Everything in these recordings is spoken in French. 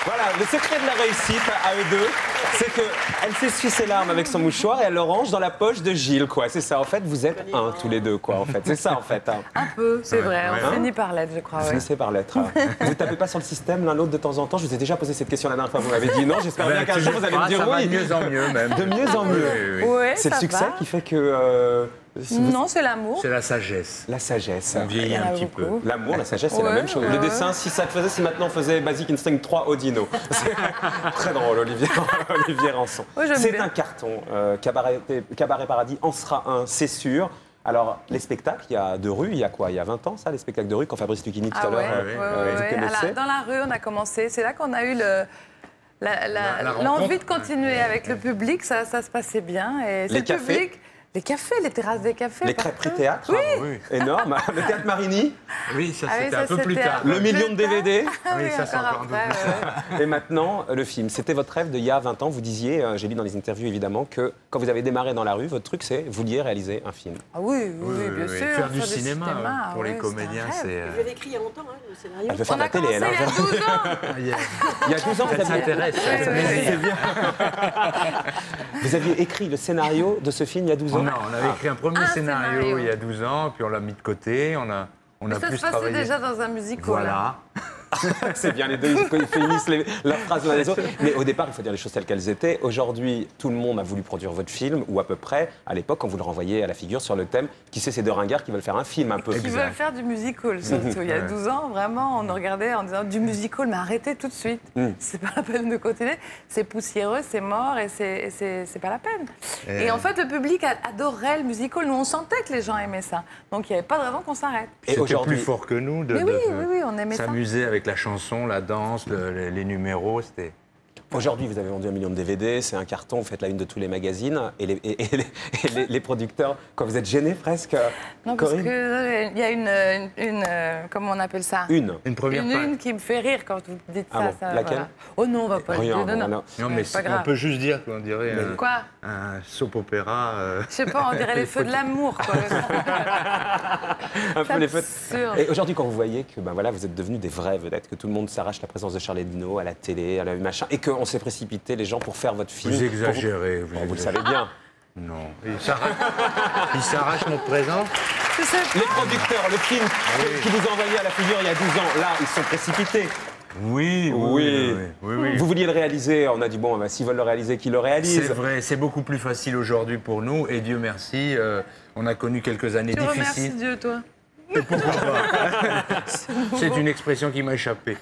Voilà, le secret de la réussite à eux deux, c'est qu'elle s'essuie ses larmes avec son mouchoir et elle le range dans la poche de Gilles, quoi. C'est ça, en fait, vous êtes un tous les deux, quoi, en fait. C'est ça, en fait. Hein. Un peu, c'est vrai. On finit par l'être, je crois. Vous finissez par l'être. Vous ne tapez pas sur le système l'un l'autre de temps en temps. Je vous ai déjà posé cette question la dernière fois, vous m'avez dit non. J'espère bien qu'un jour vous allez me dire oui. De mieux en mieux, même. De mieux en mieux. Oui, C'est le ça succès va. qui fait que... Non, c'est l'amour. C'est la sagesse. La sagesse. On vieillit Il y en a un petit beaucoup. peu. L'amour, la sagesse, c'est la Ouais, même chose. ouais, Le dessin, si ça te faisait, si maintenant on faisait Basic Instinct 3 Odino. C'est très drôle, Olivier Rançon. Oui, j'aime C'est bien. un carton. Cabaret Paradis en sera un, c'est sûr. Alors, les spectacles, il y a de rue, il y a quoi? Il y a 20 ans, ça, les spectacles de rue, quand Fabrice Lucchini, tout à l'heure, vous connaissez? Dans la rue, on a commencé. C'est là qu'on a eu l'envie de continuer avec le public. Ça se passait bien. Et c'est Les le cafés? public. Les cafés, les terrasses des cafés. Les partout. crêperies théâtre, Oui, énorme. Le théâtre Marigny, oui, ça Ah oui, c'était ça, un peu plus c'était tard. un peu le million de plus tard. DVD. Ah Oui, ça, c'est encore un après. Et maintenant, le film. C'était votre rêve d'il y a 20 ans. Vous disiez, j'ai lu dans les interviews évidemment, que quand vous avez démarré dans la rue, votre truc, c'est vous vouliez réaliser un film. Ah oui, bien sûr. Faire du cinéma pour les oui, comédiens, c'est un rêve. c'est... Je l'ai écrit il y a longtemps, hein, le scénario. Elle veut faire On la a télé, commencé elle. il y a 12 ans. Il y a 12 ans, Ça s'intéresse. C'est bien. Vous aviez écrit le scénario de ce film il y a 12 ans? Non, on avait écrit un premier scénario scénario. il y a 12 ans, puis on l'a mis de côté, on a Mais ça plus se passait travaillé. déjà dans un musical. Voilà. C'est bien, les deux, ils finissent leurs phrases l'un les autres. Mais au départ, il faut dire les choses telles qu'elles étaient. Aujourd'hui, tout le monde a voulu produire votre film, ou à peu près. À l'époque, quand vous le renvoyez à la figure sur le thème, qui c'est ces deux ringards qui veulent faire un film un peu. Qui veulent faire du musical, surtout. Il y a 12 ans, vraiment, on nous regardait en disant du musical, mais arrêtez tout de suite. C'est pas la peine de continuer. C'est poussiéreux, c'est mort et c'est pas la peine. Et en fait, le public adorait le musical. Nous, on sentait que les gens aimaient ça. Donc, il n'y avait pas de raison qu'on s'arrête. Et C'était aujourd'hui, plus fort que nous de, Mais oui, on aimait ça. s'amuser avec la chanson, la danse, les numéros, c'était... aujourd'hui, vous avez vendu 1 million de DVD, c'est un carton, vous faites la une de tous les magazines. Et les producteurs, quand vous êtes gênés presque, Non, parce Corinne qu'il y a une comment on appelle ça? Une première page. Une qui me fait rire quand vous dites Ah ça. bon, ça, laquelle? voilà. Oh non, on va pas le Rien, dire. Non. Non, mais pas on grave. peut juste dire qu'on dirait Quoi? un soap opéra. Je sais pas, on dirait les feux de l'amour, quoi. un peu les feux. Absurde. Et aujourd'hui, quand vous voyez que ben voilà, vous êtes devenus des vraies vedettes, que tout le monde s'arrache la présence de Charles Dino à la télé, à la machin, et qu'on s'est précipité, les gens, pour faire votre film. Vous pour exagérez. Vous le savez bien. Non. Il s'arrache notre présent. Je sais pas. Les producteurs, le film qui vous a envoyé à la figure il y a 12 ans, là, ils sont précipités. Oui. Vous vouliez le réaliser, on a dit, bon, ben, s'ils veulent le réaliser, qu'ils le réalisent. C'est vrai, c'est beaucoup plus facile aujourd'hui pour nous. Et Dieu merci, on a connu quelques années Tu remercies difficiles. Dieu, toi. C'est une expression qui m'a échappé.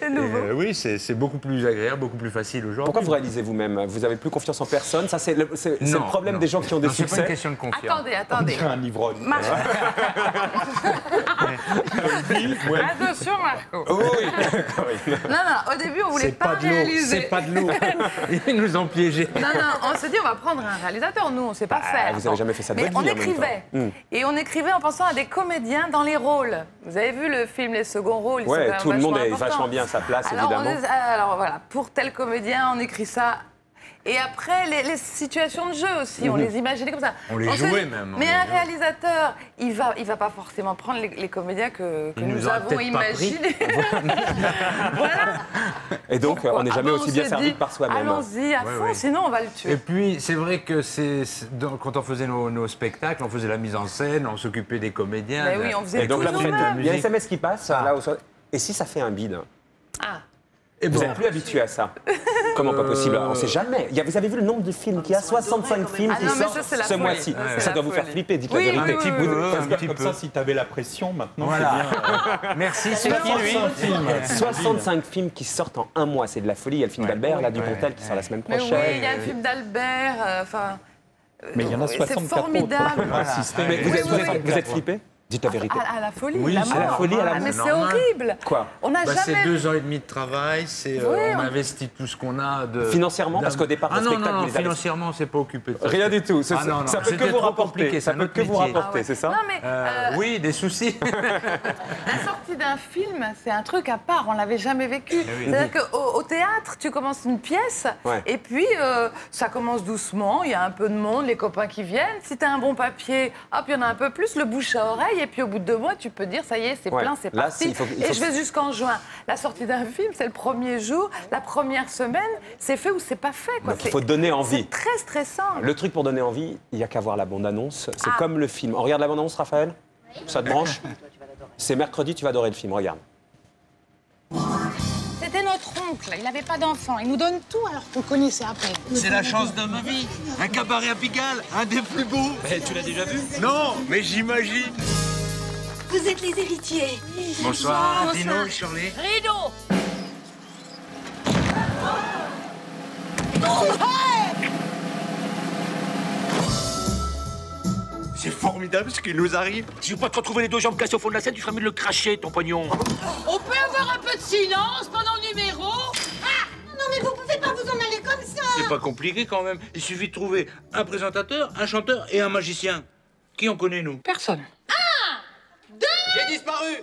C'est nouveau. Oui, c'est beaucoup plus agréable, beaucoup plus facile aujourd'hui. Pourquoi vous réalisez vous-même? Vous n'avez plus confiance en personne? Ça, c'est le problème non. des gens qui ont des Non, c'est pas succès. une question de confiance. Attendez. Un ivrogne. Attention, Marco. Oui. Non, au début, on voulait pas réaliser. C'est pas de l'eau. Ils nous ont piégés. Non, on s'est dit, on va prendre un réalisateur. Nous, on sait pas faire. vous avez jamais fait ça de Mais votre on vie, en même écrivait. temps. Et on écrivait en pensant à des comédiens dans les rôles. Vous avez vu le film Les Seconds Rôles? Ils Ouais, sont quand tout le même monde est vachement importants. vachement bien à sa place, Alors, évidemment. alors voilà, pour tel comédien, on écrit ça. Et après, les situations de jeu aussi, on les imaginait comme ça. On les s'est jouait dit, même, on Mais les un jouait. réalisateur, il va pas forcément prendre les comédiens que Il nous nous aura avons peut-être pas pris. imaginés. Voilà. Et donc, on n'est jamais Ah ben, aussi bien s'est servi dit, que par soi-même. Allons-y à fond, sinon on va le tuer. Et puis, c'est vrai que quand on faisait nos spectacles, on faisait la mise en scène, on s'occupait des comédiens. Mais oui, on faisait Et donc là, tout vous faites, nous-mêmes. il y a un SMS qui passe. Là, et si ça fait un bide? Ah. Et Vous bon, n'êtes plus habitué à ça. Comment pas possible? On ne sait jamais. Vous avez vu le nombre de films qu'il y a? 65 films Ah qui non, mais sortent ça, c'est la ce folie. mois-ci. Ouais, c'est Ça la doit vous faire folie. flipper, dites Oui, la vérité. oui, oui, oui. Vous- un Parce que petit comme peu. ça, si tu avais la pression, maintenant, Voilà. c'est bien. Merci, c'est qui lui 65 films qui sortent en un mois, c'est de la folie. Il y a le film d'Albert, là, du Pontel, qui sort la semaine Mais prochaine. oui, il y a le film d'Albert, enfin... Mais il y en a c'est 64 formidable. autres. Voilà. Mais vous êtes, Oui, vous oui, êtes- oui. vous êtes flippé? Dites la vérité. À la folie, Oui, la à mort. la folie, à la Ah, mais mort. c'est Normal. horrible. Quoi? On n'a C'est jamais... 2 ans et demi de travail, Oui, on on- investit tout ce qu'on a de... Financièrement, parce qu'au départ, Ah le non, spectacle, non, vous les avez- financièrement, on s'est pas occupé de ça. Rien du tout. Ah non, non, Ça peut que c'était vous trop rapporter. compliqué, Ça c'est peut notre que vous métier. rapporter, c'est ça? Non, mais Oui, des soucis. la sortie d'un film, c'est un truc à part. On l'avait jamais vécu. oui. C'est-à-dire qu'au théâtre, tu commences une pièce, Ouais. et puis ça commence doucement, il y a un peu de monde, les copains qui viennent. Si tu as un bon papier, hop, il y en a un peu plus, le bouche à oreille, et puis au bout de 2 mois, tu peux dire, ça y est, c'est Ouais. plein, c'est Là, parti. il faut Et je vais jusqu'en juin. La sortie d'un film, c'est le premier jour, la première semaine, c'est fait ou c'est pas fait. Quoi. Donc, il faut donner envie. C'est très stressant. Le truc pour donner envie, il n'y a qu'à voir la bande-annonce. C'est Ah. comme le film. On regarde la bande-annonce, Raphaël? Ça te branche? C'est mercredi, tu vas adorer le film, regarde. C'était notre oncle, il n'avait pas d'enfant. Il nous donne tout alors qu'on le connaissait à peine. C'est la chance de ma vie. Un cabaret à Pigalle, un des plus beaux. Tu l'as déjà vu? Non, mais j'imagine. Vous êtes les héritiers. Bonsoir, Dino, Shirley. Rideau. C'est formidable ce qui nous arrive. Si je veux pas te retrouver les 2 jambes cassées au fond de la scène, tu ferais mieux de le cracher, ton pognon. On peut avoir un peu de silence pendant le numéro? Non mais vous pouvez pas vous en aller comme ça. C'est pas compliqué quand même. Il suffit de trouver un présentateur, un chanteur et un magicien. Qui en connaît, nous? Personne. J'ai disparu.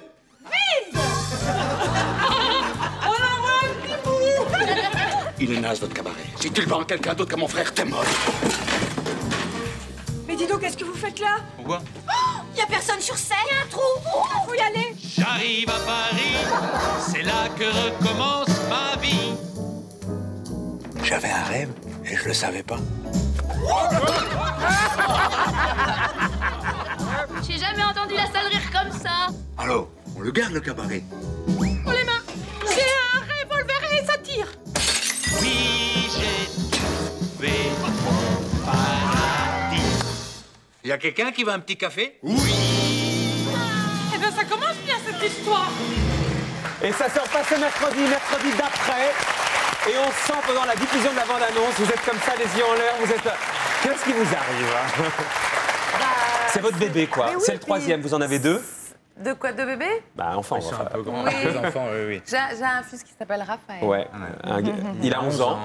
Il est naze, votre cabaret. Si tu le vends à quelqu'un d'autre qu'à mon frère, t'es mort. Mais dis donc, qu'est-ce que vous faites là? Pourquoi? Y a personne sur scène. Y a un trou. Faut y aller. J'arrive à Paris, c'est là que recommence ma vie. J'avais un rêve et je le savais pas. J'ai jamais entendu la salle rire comme ça. Alors, on le garde, le cabaret. Oh les mains. J'ai un revolver et ça tire. Oui, j'ai trouvé mon paradis. Y a quelqu'un qui veut un petit café? Eh bien ça commence bien cette histoire. Et ça sort pas ce mercredi, mercredi d'après. Et on sent pendant la diffusion de la bande-annonce, vous êtes comme ça, les yeux en l'air, vous êtes... Qu'est-ce qui vous arrive hein C'est votre bébé, quoi. Mais oui, C'est le 3e, vous en avez 2? De quoi, de bébé? Bah, enfin, Ils sont un enfin, peu grands, Oui. les enfants, oui. J'ai un fils qui s'appelle Raphaël. ouais. Il a 11 ans.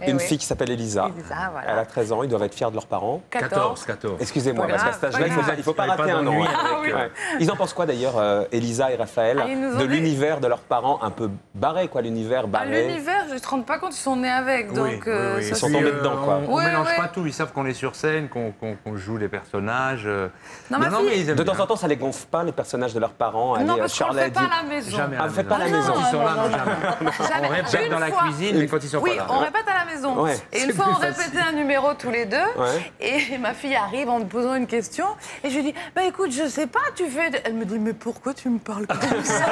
Eh Une oui. fille qui s'appelle Elisa. Elisa, voilà. Elle a 13 ans, ils doivent être fiers de leurs parents. 14. Excusez-moi, Pas parce qu'à grave, cet âge-là, pas il ne faut pas grave. rater un an. Pas hein. d'ennui Ouais. Ils en pensent quoi d'ailleurs, Elisa et Raphaël, Ah, ils nous ont de dit- l'univers de leurs parents un peu barré, quoi, l'univers Ah, barré. l'univers, je ne te rends pas compte, ils sont nés avec. Donc, ça, Ils sont c'est- tombés dedans, quoi. On Ouais, mélange ouais. pas tout. Ils savent qu'on est sur scène, qu'on joue les personnages. Non, ma fille- mais ils aiment De temps bien. en temps, ça les gonfle pas, les personnages de leurs parents. Non, Allez, parce qu'on ne Charlie le fait pas dit- à la maison. Jamais Ah, à vous faites pas à la maison. maison. Ils sont là, non, jamais. Jamais. On répète Une dans la fois. cuisine, mais quand ils sont Oui, pas là. on répète à la maison. Ouais. Et une fois, on répétait un numéro tous les 2. Ouais. Et ma fille arrive en me posant une question. Et je lui dis, bah écoute, je sais pas, tu fais... Elle me dit, mais pourquoi tu me parles comme ça?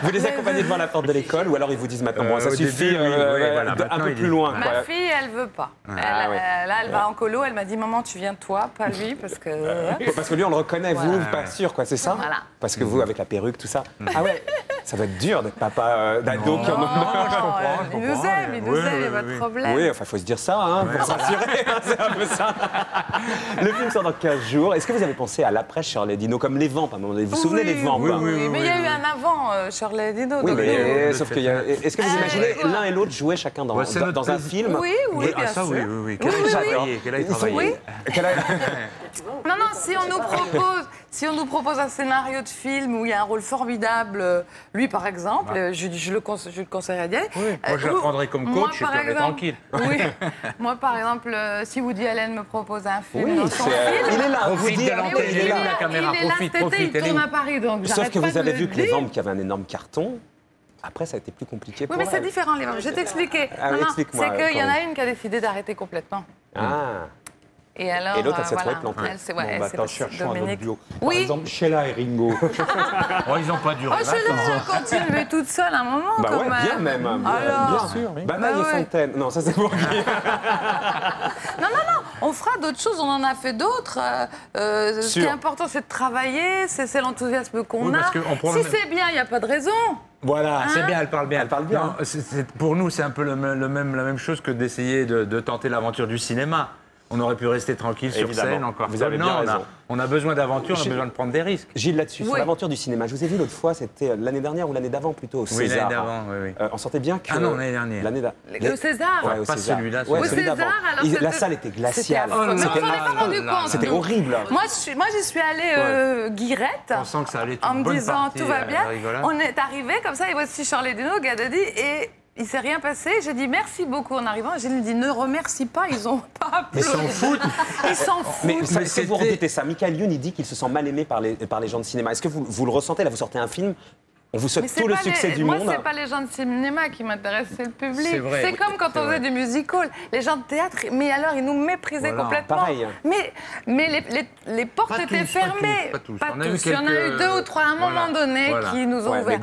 Vous les accompagnez devant la porte de l'école ou alors ils vous disent maintenant, bon, ça Au suffit, début, oui, voilà, un maintenant, peu il plus dit- loin. Ma quoi. fille, elle veut pas. Ah, ouais. Là, elle va en colo. Elle m'a dit, maman, tu viens toi, pas lui, parce que... Parce que lui, on le reconnaît, vous, Voilà. pas sûr, quoi, c'est ça? Voilà. Parce que vous, avec la perruque, tout ça. Ah ouais, ça doit être dur d'être papa d'ado qui en Non, je il nous comprends. aime, il nous Oui, aime, il n'y a oui, pas de oui. problème. Oui, enfin, il faut se dire ça, hein, pour se rassurer, hein, c'est un peu ça. Le film sort dans 15 jours. Est-ce que vous avez pensé à l'après Shirley Dino, comme les vents, à un moment donné? Vous vous souvenez des vents, quoi? Oui, mais il y a eu un avant, Shirley Dino. Oui, donc mais nous- sauf qu'il y a... Est-ce que vous imaginez l'un et l'autre jouer chacun dans, Ouais, c'est notre dans un plaisir. film? Oui, oui, Ah, bien ça, sûr. oui, oui, oui. Quel âge Oui, oui, travaillé, quel âge Ils sont- travaillé. Oui. Quel âge- Non, non, si on nous propose un scénario de film où il y a un rôle formidable, lui par exemple, je le conseillerais d'y aller. Oui, moi, je le ou- prendrai comme moi, coach et par puis on est exemple- tranquille. Oui, moi par exemple, si Woody Allen me propose un film Oui, dans son c'est, film, il est là, Profite Woody de Allen, l'antenne, il il est est là. là. La caméra, il est là profite, cet été, profite, il tourne allez. à Paris, donc Sauf j'arrête que pas vous de avez le vu que les dire. Vambes qui avaient un énorme carton, après ça a été plus compliqué pour Oui, mais c'est elle. différent, les Vambes. Je vais t'expliquer. Ah, Non, non, explique-moi, c'est qu'il y en a Corinne. une qui a décidé d'arrêter complètement. Ah, Et alors, Et l'autre, elle s'est voilà. trouvée plantée. Elle s'est- Bon, ouais, elle bah, s'est attends, passée cherchons un autre Dominique. duo. Par Oui. exemple, Sheila et Ringo. Oh, ils n'ont pas duré. Oh, je 20 ans. l'ai continué toute seule un moment, bah quand ouais, même. bien même. Alors, Bien sûr. Bataille Bah et ouais. Fontaine. Non, ça c'est pour qui? on fera d'autres choses, on en a fait d'autres. Ce qui Sûr. est important, c'est de travailler, c'est l'enthousiasme qu'on Oui, a. parce qu'on prend Si le- c'est bien, il n'y a pas de raison. Voilà, c'est bien, elle parle bien. Elle parle bien. Non, pour nous, c'est un peu la même chose que d'essayer de tenter l'aventure du cinéma. On aurait pu rester tranquille sur Évidemment. scène encore. Vous avez bien Non, raison. on a besoin d'aventure, on a J'ai- besoin de prendre des risques. Gilles, là-dessus, sur Oui. l'aventure du cinéma. Je vous ai vu l'autre fois, c'était l'année dernière ou l'année d'avant plutôt, au Oui, l'année César. d'avant, oui, oui. On sentait bien que... Ah non, l'année dernière. L'année Le César. Ouais, au Pas César. celui-là, Ouais, celui-là. Au celui César, d'avant. alors La c'était- salle était glaciale. affreux. Mais on s'en est pas rendu là, compte. C'était nous. horrible. Moi, j'y suis allée guirette. Pensant que ça allait être En une me bonne disant partie, tout va bien. rigolote. On est arrivé comme ça et voici Charlie Dino, Gadadi et il s'est rien passé. J'ai dit merci beaucoup en arrivant. J'ai dit ne remercie pas, ils ont pas Ils s'en foutent. Ils s'en foutent. Mais est-ce que vous redoutez ça? Michael Youn, il dit qu'il se sent mal aimé par les gens de cinéma. Est-ce que vous le ressentez? Là, vous sortez un film, on vous souhaite tout le succès du monde. Moi, c'est pas les gens de cinéma qui m'intéressent, c'est le public. C'est vrai. C'est comme quand on faisait du musical. Les gens de théâtre, mais alors, ils nous méprisaient complètement. Pareil. Mais les portes Pas étaient tous, fermées. pas tous. Pas On a eu tous. Il y en a eu quelques- 2 ou 3 à un moment donné qui nous ont Ouais, ouvert.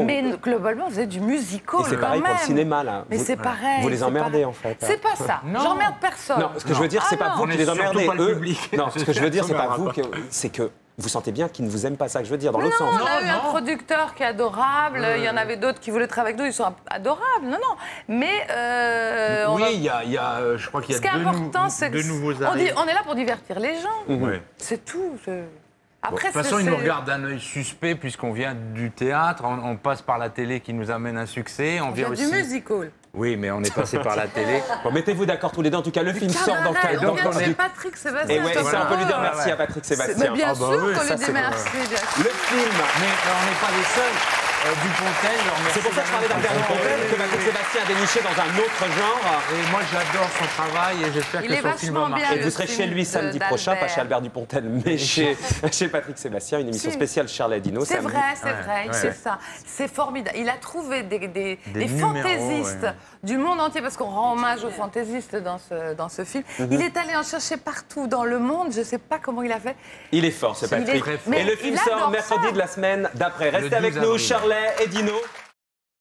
mais globalement, on faisait du musical. Et c'est quand pareil pour le même. cinéma, là. Mais c'est pareil. Vous les c'est emmerdez, pareil. en fait. C'est pas ça. J'emmerde personne. Non, ce que je veux dire, c'est pas non. vous On qui est les surtout emmerdez. pas le Eux. public. Non, ce que je veux dire, c'est pas Ça vous, m'emmerde c'est que vous sentez bien qu'ils ne vous aiment pas, ça que je veux dire, dans Mais l'autre non, sens. on a eu un producteur qui est adorable. Il y en avait d'autres qui voulaient travailler avec nous. Ils sont adorables. Non. Mais on Oui, va- il y a, je crois qu'il y ce a qui est important, c'est deux que nouveaux on arrivés. est là pour divertir les gens. Ouais. C'est tout. De Après, toute façon, ils nous regardent d'un œil suspect puisqu'on vient du théâtre, on passe par la télé qui nous amène un succès, on vient du aussi... musical. Oui, mais on est passé par la télé. Bon, mettez-vous d'accord tous les deux. En tout cas, le film sort dans le Cabaret, cadre. on vient de chez Patrick Sébastien. Et ouais, Thomas. ça, on peut lui dire merci à Patrick Mais Sébastien. bien Ah bah sûr oui, qu'on ça, lui dit c'est merci. bien sûr. Le film. Mais on n'est pas les seuls. Dupontel, je remercie C'est pour ça que je parlais d'Albert Dupontel, que Patrick Sébastien a déniché dans un autre genre. Et moi, j'adore son travail et j'espère Il que est son film va vachement bien. marcher. Et vous serez film chez lui samedi d'Albert. prochain, pas chez Albert Dupontel, mais chez Patrick Sébastien, une émission Si. spéciale Charlie Dino. C'est samedi. vrai, c'est vrai, ouais. c'est ça. C'est formidable. Il a trouvé des numéros, fantaisistes ouais. du monde entier, parce qu'on rend hommage aux fantaisistes dans ce film. Il est allé en chercher partout dans le monde. Je ne sais pas comment il a fait. Il est fort, ce Il est- Patrick. mais Et le film il sort adore mercredi ça. de la semaine d'après. Restez Le avec 12 nous, avril. Charlet et Dino.